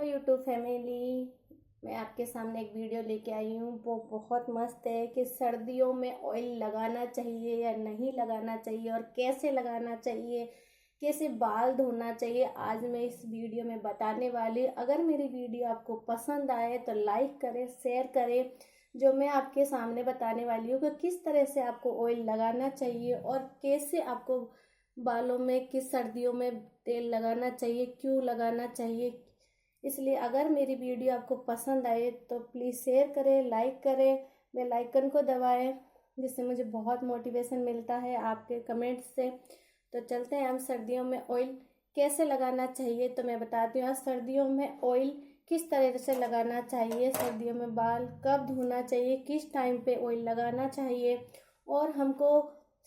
Hello YouTube family. मैं आपके सामने एक वीडियो लेके आई हूँ। वो बहुत मस्त है कि सर्दियों में ऑयल लगाना चाहिए या नहीं लगाना चाहिए और कैसे लगाना चाहिए, कैसे बाल धोना चाहिए। आज मैं इस वीडियो में बताने वाली। अगर मेरी वीडियो आपको पसंद आए तो लाइक करें, शेयर करें। जो मैं आपके सामने बताने वाली हूँ कि किस तरह से आपको ऑयल लगाना चाहिए और कैसे आपको बालों में किस सर्दियों में तेल लगाना चाहिए, क्यों लगाना चाहिए। इसलिए अगर मेरी वीडियो आपको पसंद आए तो प्लीज़ शेयर करें, लाइक करें, बेल आइकन को दबाएं, जिससे मुझे बहुत मोटिवेशन मिलता है आपके कमेंट्स से। तो चलते हैं हम सर्दियों में ऑयल कैसे लगाना चाहिए। तो मैं बताती हूँ आज सर्दियों में ऑयल किस तरह से लगाना चाहिए, सर्दियों में बाल कब धोना चाहिए, किस टाइम पे ऑयल लगाना चाहिए और हमको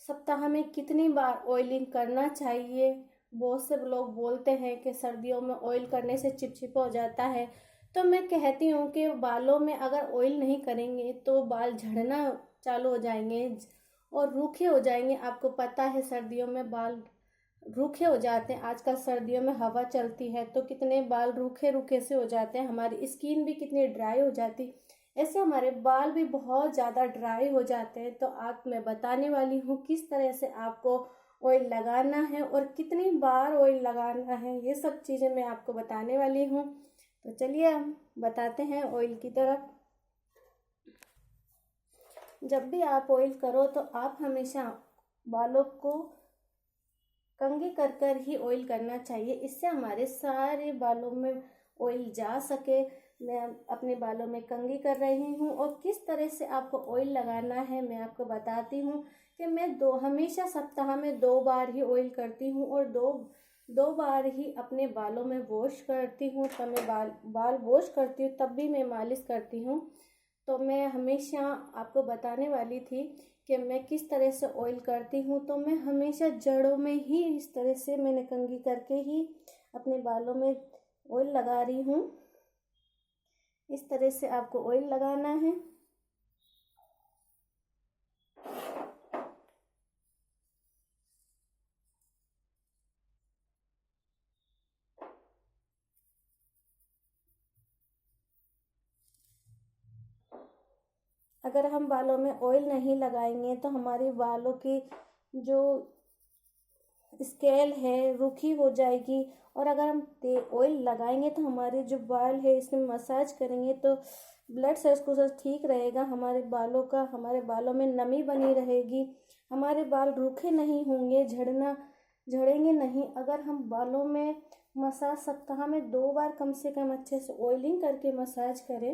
सप्ताह में कितनी बार ऑयलिंग करना चाहिए। बहुत से लोग बोलते हैं कि सर्दियों में ऑयल करने से चिपचिपा हो जाता है। तो मैं कहती हूँ कि बालों में अगर ऑयल नहीं करेंगे तो बाल झड़ना चालू हो जाएंगे और रूखे हो जाएंगे। आपको पता है सर्दियों में बाल रूखे हो जाते हैं। आजकल सर्दियों में हवा चलती है तो कितने बाल रूखे रूखे से हो जाते हैं, हमारी स्किन भी कितनी ड्राई हो जाती, ऐसे हमारे बाल भी बहुत ज़्यादा ड्राई हो जाते हैं। तो आज मैं बताने वाली हूँ किस तरह से आपको ऑयल लगाना है और कितनी बार ऑयल लगाना है, ये सब चीज़ें मैं आपको बताने वाली हूँ। तो चलिए हम बताते हैं ऑयल की तरफ। जब भी आप ऑयल करो तो आप हमेशा बालों को कंघी कर कर ही ऑयल करना चाहिए, इससे हमारे सारे बालों में ऑयल जा सके। मैं अपने बालों में कंघी कर रही हूँ और किस तरह से आपको ऑयल लगाना है मैं आपको बताती हूँ कि मैं हमेशा सप्ताह में 2 बार ही ऑयल करती हूँ और दो बार ही अपने बालों में वॉश करती हूँ। तब मैं बाल वॉश करती हूँ तब भी मैं मालिश करती हूँ। तो मैं हमेशा आपको बताने वाली थी कि मैं किस तरह से ऑयल करती हूँ। तो मैं हमेशा जड़ों में ही इस तरह से मैंने कंघी करके ही अपने बालों में ऑयल लगा रही हूँ। इस तरह से आपको ऑयल लगाना है। अगर हम बालों में ऑयल नहीं लगाएंगे तो हमारे बालों की जो स्केल है रूखी हो जाएगी। और अगर हम ऑयल लगाएंगे तो हमारे जो बाल है इसमें मसाज करेंगे तो ब्लड सर्कुलेशन ठीक रहेगा हमारे बालों का, हमारे बालों में नमी बनी रहेगी, हमारे बाल रूखे नहीं होंगे, झड़ेंगे नहीं। अगर हम बालों में मसाज सप्ताह में 2 बार कम से कम अच्छे से ऑयलिंग करके मसाज करें।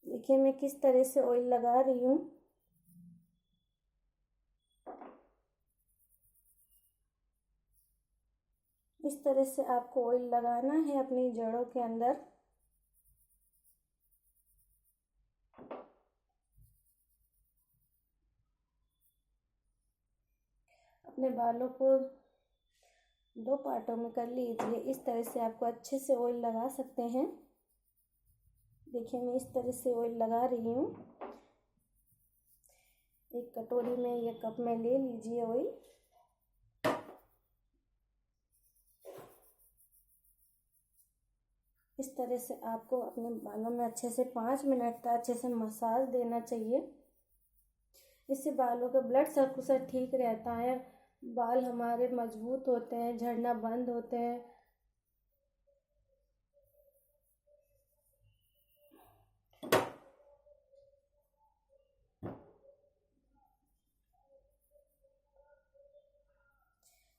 देखिए मैं किस तरह से ऑयल लगा रही हूँ। इस तरह से आपको ऑयल लगाना है अपनी जड़ों के अंदर। अपने बालों को 2 पार्टों में कर लीजिए। इस तरह से आपको अच्छे से ऑयल लगा सकते हैं। देखिए मैं इस तरह से ऑयल लगा रही हूँ। एक कटोरी में या कप में ले लीजिए ऑयल। इस तरह से आपको अपने बालों में अच्छे से 5 मिनट तक अच्छे से मसाज देना चाहिए। इससे बालों का ब्लड सर्कुलेशन ठीक रहता है, बाल हमारे मजबूत होते हैं, झड़ना बंद होते हैं।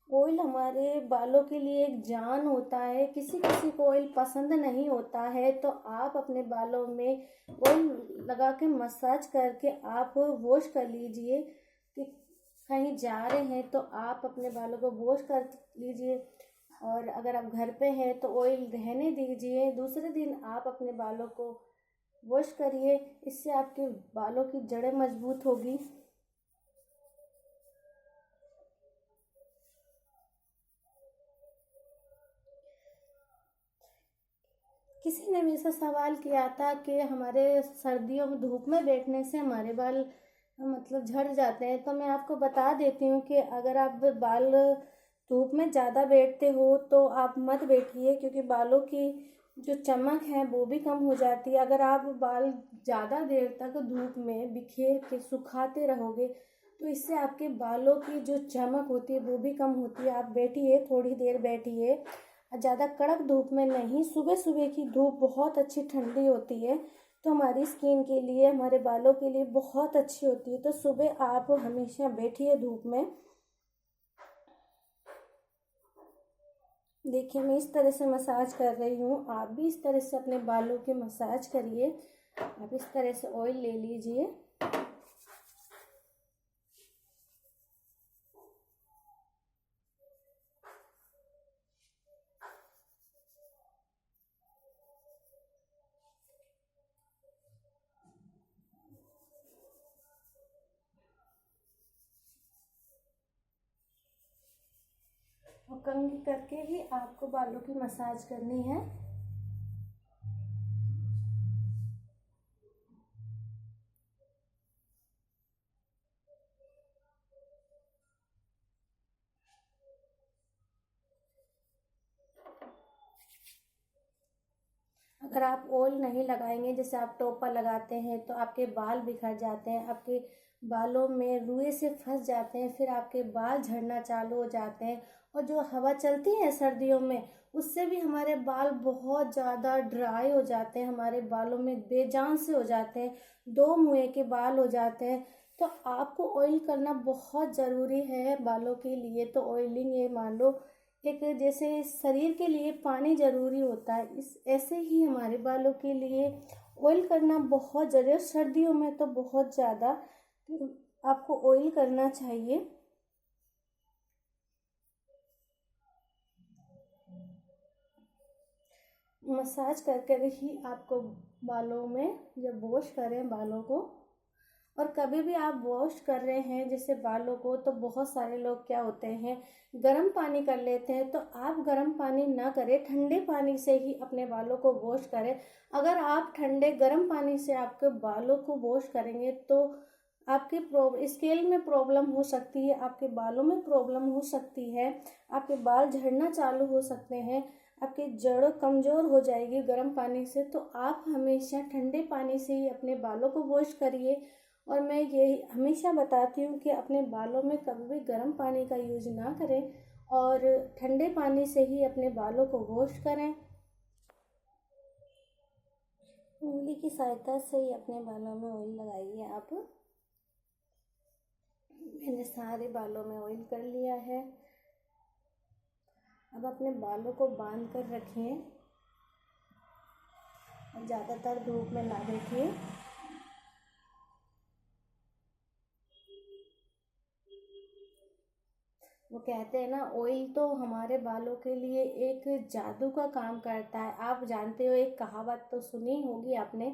ऑयल हमारे बालों के लिए एक जान होता है। किसी किसी को ऑयल पसंद नहीं होता है तो आप अपने बालों में ऑयल लगा के मसाज करके आप वॉश कर लीजिए। कि कहीं जा रहे हैं तो आप अपने बालों को वॉश कर लीजिए और अगर आप घर पे हैं तो ऑयल रहने दीजिए, दूसरे दिन आप अपने बालों को वॉश करिए। इससे आपके बालों की जड़ें मजबूत होगी। किसी ने मुझसे सवाल किया था कि हमारे सर्दियों में धूप में बैठने से हमारे बाल मतलब झड़ जाते हैं। तो मैं आपको बता देती हूँ कि अगर आप बाल धूप में ज़्यादा बैठते हो तो आप मत बैठिए, क्योंकि बालों की जो चमक है वो भी कम हो जाती है। अगर आप बाल ज़्यादा देर तक धूप में बिखेर के सुखाते रहोगे तो इससे आपके बालों की जो चमक होती है वो भी कम होती है। आप बैठिए, थोड़ी देर बैठिए, ज़्यादा कड़क धूप में नहीं। सुबह सुबह की धूप बहुत अच्छी ठंडी होती है, तो हमारी स्किन के लिए, हमारे बालों के लिए बहुत अच्छी होती है। तो सुबह आप हमेशा बैठिए धूप में। देखिए मैं इस तरह से मसाज कर रही हूँ, आप भी इस तरह से अपने बालों की मसाज करिए। आप इस तरह से ऑयल ले लीजिए। और कंघी करके ही आपको बालों की मसाज करनी है। अगर आप ऑयल नहीं लगाएंगे, जैसे आप टोपा लगाते हैं तो आपके बाल बिखर जाते हैं, आपके बालों में रुए से फंस जाते हैं, फिर आपके बाल झड़ना चालू हो जाते हैं। और जो हवा चलती है सर्दियों में, उससे भी हमारे बाल बहुत ज़्यादा ड्राई हो जाते हैं, हमारे बालों में बेजान से हो जाते हैं, दो मुँह के बाल हो जाते हैं। तो आपको ऑयल करना बहुत ज़रूरी है बालों के लिए। तो ऑयलिंग, ये मान लो एक जैसे शरीर के लिए पानी ज़रूरी होता है, इस ऐसे ही हमारे बालों के लिए ऑयल करना बहुत ज़रूरी है। सर्दियों में तो बहुत ज़्यादा आपको ऑयल करना चाहिए। मसाज कर कर ही आपको बालों में, जब वॉश करें बालों को, और कभी भी आप वॉश कर रहे हैं जैसे बालों को, तो बहुत सारे लोग क्या होते हैं, गर्म पानी कर लेते हैं। तो आप गर्म पानी ना करें, ठंडे पानी से ही अपने बालों को वॉश करें। अगर आप ठंडे गर्म पानी से आपके बालों को वॉश करेंगे तो आपके स्केल में प्रॉब्लम हो सकती है, आपके बालों में प्रॉब्लम हो सकती है, आपके बाल झड़ना चालू हो सकते हैं, आपकी जड़ कमज़ोर हो जाएगी गर्म पानी से। तो आप हमेशा ठंडे पानी से ही अपने बालों को वॉश करिए। और मैं यही हमेशा बताती हूँ कि अपने बालों में कभी भी गर्म पानी का यूज़ ना करें और ठंडे पानी से ही अपने बालों को वॉश करें। उंगली की सहायता से ही अपने बालों में ऑयल लगाइए आप। मैंने सारे बालों में ऑयल कर लिया है। अब अपने बालों को बांध कर रखिए और ज़्यादातर धूप में ना बैठिए। वो कहते हैं ना, ऑयल तो हमारे बालों के लिए एक जादू का काम करता है। आप जानते हो, एक कहावत तो सुनी होगी आपने,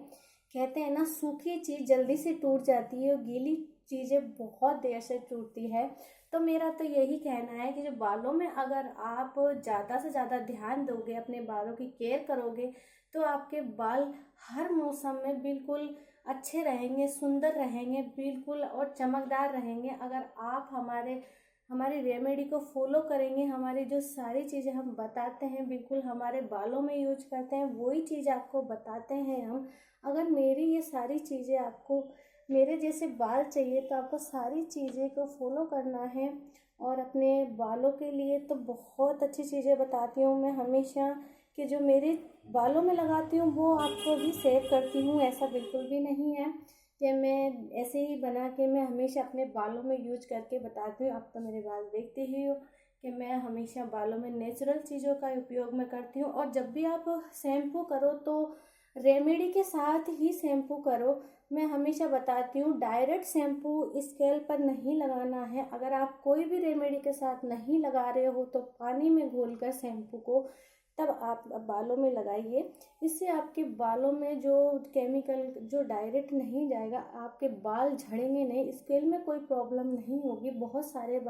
कहते हैं ना, सूखी चीज़ जल्दी से टूट जाती है और गीली चीज़ें बहुत देर से टूटती है। तो मेरा तो यही कहना है कि जो बालों में अगर आप ज़्यादा से ज़्यादा ध्यान दोगे, अपने बालों की केयर करोगे, तो आपके बाल हर मौसम में बिल्कुल अच्छे रहेंगे, सुंदर रहेंगे बिल्कुल, और चमकदार रहेंगे। अगर आप हमारी रेमेडी को फॉलो करेंगे, हमारी जो सारी चीज़ें हम बताते हैं बिल्कुल हमारे बालों में यूज करते हैं, वही चीज़ आपको बताते हैं हम। अगर मेरी ये सारी चीज़ें आपको, मेरे जैसे बाल चाहिए, तो आपको सारी चीज़ें को फॉलो करना है। और अपने बालों के लिए तो बहुत अच्छी चीज़ें बताती हूँ मैं हमेशा, कि जो मेरे बालों में लगाती हूँ वो आपको भी शेयर करती हूँ। ऐसा बिल्कुल भी नहीं है कि मैं ऐसे ही बना के मैं हमेशा अपने बालों में यूज करके बताती हूँ। आप तो मेरे बाल देखते ही हो कि मैं हमेशा बालों में नेचुरल चीज़ों का उपयोग मैं करती हूँ। और जब भी आप शैम्पू करो तो रेमेडी के साथ ही शैम्पू करो। मैं हमेशा बताती हूँ, डायरेक्ट शैम्पू स्कैल्प पर नहीं लगाना है। अगर आप कोई भी रेमेडी के साथ नहीं लगा रहे हो तो पानी में घोलकर शैम्पू को तब आप बालों में लगाइए। इससे आपके बालों में जो केमिकल जो डायरेक्ट नहीं जाएगा, आपके बाल झड़ेंगे नहीं, स्केल में कोई प्रॉब्लम नहीं होगी। बहुत सारे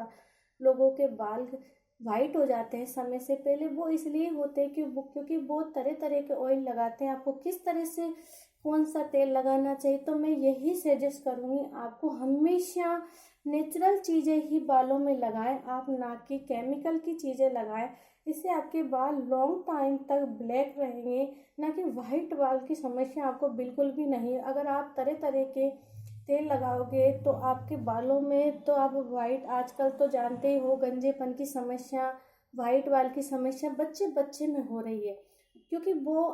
लोगों के बाल वाइट हो जाते हैं समय से पहले, वो इसलिए होते हैं क्योंकि वो तरह तरह के ऑयल लगाते हैं। आपको किस तरह से कौन सा तेल लगाना चाहिए, तो मैं यही सजेस्ट करूँगी आपको, हमेशा नेचुरल चीज़ें ही बालों में लगाएं आप, ना कि केमिकल की चीज़ें लगाएं। इससे आपके बाल लॉन्ग टाइम तक ब्लैक रहेंगे, ना कि वाइट बाल की समस्या आपको बिल्कुल भी नहीं। अगर आप तरह तरह के तेल लगाओगे तो आपके बालों में तो आप वाइट, आजकल तो जानते ही हो गंजेपन की समस्या, वाइट बाल की समस्या बच्चे बच्चे में हो रही है, क्योंकि वो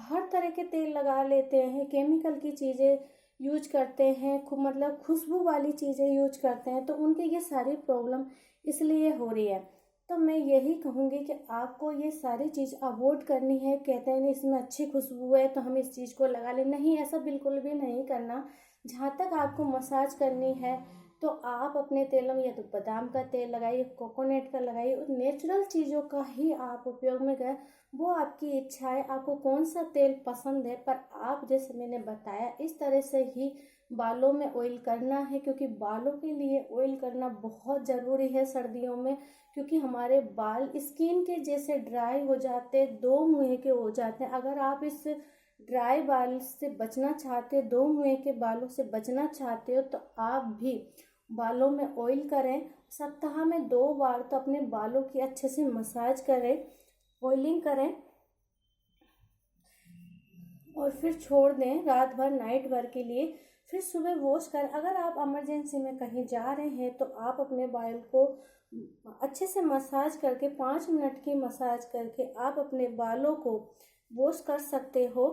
हर तरह के तेल लगा लेते हैं, केमिकल की चीज़ें यूज करते हैं, खूब मतलब खुशबू वाली चीज़ें यूज करते हैं, तो उनके ये सारी प्रॉब्लम इसलिए हो रही है। तो मैं यही कहूँगी कि आपको ये सारी चीज़ अवॉइड करनी है। कहते हैं नहीं इसमें अच्छी खुशबू है तो हम इस चीज़ को लगा लें, नहीं, ऐसा बिल्कुल भी नहीं करना। जहाँ तक आपको मसाज करनी है तो आप अपने तेलों में या तो बादाम का तेल लगाइए, कोकोनट का लगाइए, और नेचुरल चीज़ों का ही आप उपयोग में करें। वो आपकी इच्छा है आपको कौन सा तेल पसंद है, पर आप जैसे मैंने बताया इस तरह से ही बालों में ऑयल करना है, क्योंकि बालों के लिए ऑयल करना बहुत ज़रूरी है सर्दियों में। क्योंकि हमारे बाल स्किन के जैसे ड्राई हो जाते, दो मुँह के हो जाते हैं। अगर आप इस ड्राई बाल से बचना चाहते हो, दो मुँह के बालों से बचना चाहते हो, तो आप भी बालों में ऑयल करें। सप्ताह में 2 बार तो अपने बालों की अच्छे से मसाज करें, ऑयलिंग करें, और फिर छोड़ दें रात भर, नाइट भर के लिए। फिर सुबह वॉश करें। अगर आप इमरजेंसी में कहीं जा रहे हैं तो आप अपने बाल को अच्छे से मसाज करके, 5 मिनट की मसाज करके आप अपने बालों को वॉश कर सकते हो।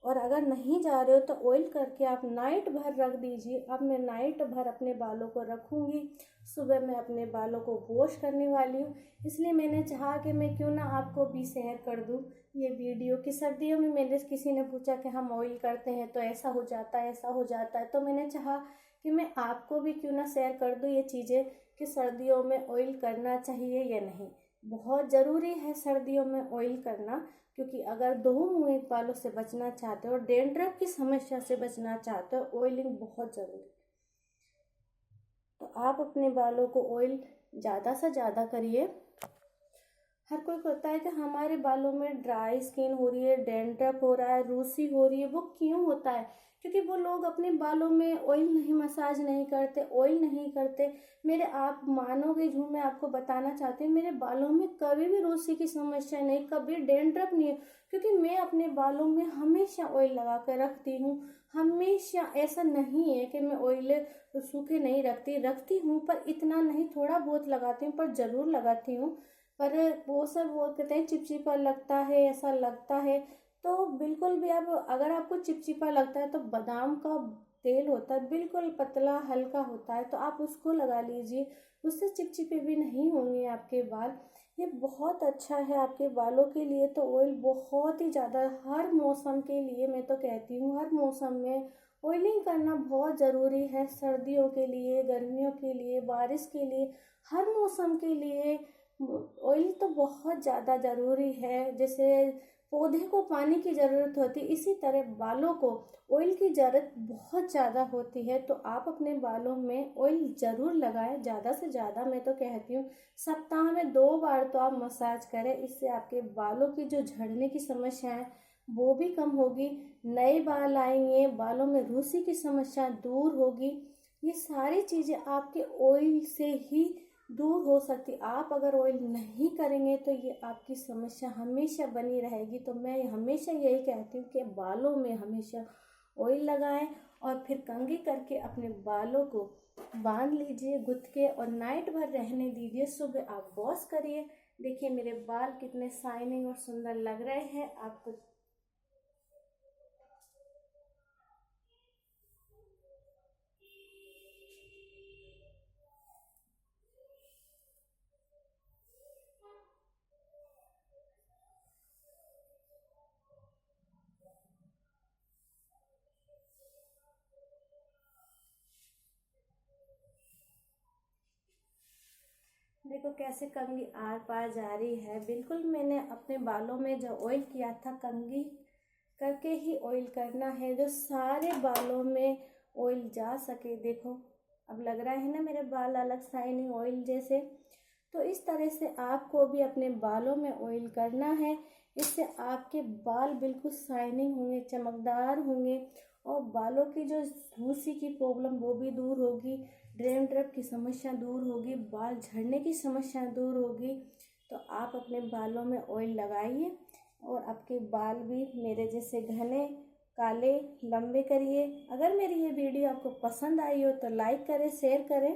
और अगर नहीं जा रहे हो तो ऑयल करके आप नाइट भर रख दीजिए। अब मैं नाइट भर अपने बालों को रखूँगी, सुबह मैं अपने बालों को वॉश करने वाली हूँ। इसलिए मैंने चाहा कि मैं क्यों ना आपको भी शेयर कर दूँ ये वीडियो। कि सर्दियों में मेरे किसी ने पूछा कि हम ऑयल करते हैं तो ऐसा हो जाता है, ऐसा हो जाता है, तो मैंने चाहा कि मैं आपको भी क्यों ना शेयर कर दूँ ये चीज़ें, कि सर्दियों में ऑयल करना चाहिए या नहीं। बहुत ज़रूरी है सर्दियों में ऑयल करना, क्योंकि अगर दो मुँह बालों से बचना चाहते हो और डैंड्रफ की समस्या से बचना चाहते हो, ऑयलिंग बहुत ज़रूरी है। तो आप अपने बालों को ऑयल ज़्यादा से ज़्यादा करिए। हर कोई को होता है कि हमारे बालों में ड्राई स्किन हो रही है, डैंड्रफ हो रहा है, रूसी हो रही है। वो क्यों होता है? क्योंकि वो लोग अपने बालों में ऑयल नहीं, मसाज नहीं करते, ऑयल नहीं करते। मेरे, आप मानोगे झूठ, मैं आपको बताना चाहती हूँ, मेरे बालों में कभी भी रूसी की समस्या नहीं, कभी डैंड्रफ नहीं है, क्योंकि मैं अपने बालों में हमेशा ऑयल लगा कर रखती हूँ। हमेशा, ऐसा नहीं है कि मैं ऑयल सूखे नहीं रखती, रखती हूँ, पर इतना नहीं, थोड़ा बहुत लगाती हूँ, पर ज़रूर लगाती हूँ। पर वो सब वो कहते हैं चिपचिपा लगता है, ऐसा लगता है। तो बिल्कुल भी, अब अगर आपको चिपचिपा लगता है तो बादाम का तेल होता है, बिल्कुल पतला हल्का होता है, तो आप उसको लगा लीजिए। उससे चिपचिपे भी नहीं होंगे आपके बाल। ये बहुत अच्छा है आपके बालों के लिए। तो ऑयल बहुत ही ज़्यादा, हर मौसम के लिए मैं तो कहती हूँ, हर मौसम में ऑयलिंग करना बहुत ज़रूरी है। सर्दियों के लिए, गर्मियों के लिए, बारिश के लिए, हर मौसम के लिए ऑयल तो बहुत ज़्यादा ज़रूरी है। जैसे पौधे को पानी की ज़रूरत होती है, इसी तरह बालों को ऑयल की ज़रूरत बहुत ज़्यादा होती है। तो आप अपने बालों में ऑयल ज़रूर लगाएं, ज़्यादा से ज़्यादा। मैं तो कहती हूँ सप्ताह में 2 बार तो आप मसाज करें। इससे आपके बालों की जो झड़ने की समस्या है वो भी कम होगी, नए बाल आएंगे, बालों में रूसी की समस्या दूर होगी। ये सारी चीज़ें आपके ऑयल से ही दूर हो सकती। आप अगर ऑयल नहीं करेंगे तो ये आपकी समस्या हमेशा बनी रहेगी। तो मैं हमेशा यही कहती हूँ कि बालों में हमेशा ऑयल लगाएं, और फिर कंघी करके अपने बालों को बांध लीजिए गुथ के, और नाइट भर रहने दीजिए। सुबह आप वॉश करिए। देखिए मेरे बाल कितने शाइनिंग और सुंदर लग रहे हैं आपको। देखो कैसे कंघी आर पार जा रही है। बिल्कुल मैंने अपने बालों में जो ऑयल किया था, कंघी करके ही ऑयल करना है, जो सारे बालों में ऑयल जा सके। देखो अब लग रहा है ना मेरे बाल अलग शाइनिंग ऑयल जैसे। तो इस तरह से आपको भी अपने बालों में ऑयल करना है। इससे आपके बाल बिल्कुल शाइनिंग होंगे, चमकदार होंगे, और बालों की जो रूसी की प्रॉब्लम वो भी दूर होगी, डैंड्रफ की समस्या दूर होगी, बाल झड़ने की समस्या दूर होगी। तो आप अपने बालों में ऑयल लगाइए और आपके बाल भी मेरे जैसे घने, काले, लंबे करिए। अगर मेरी ये वीडियो आपको पसंद आई हो तो लाइक करें, शेयर करें।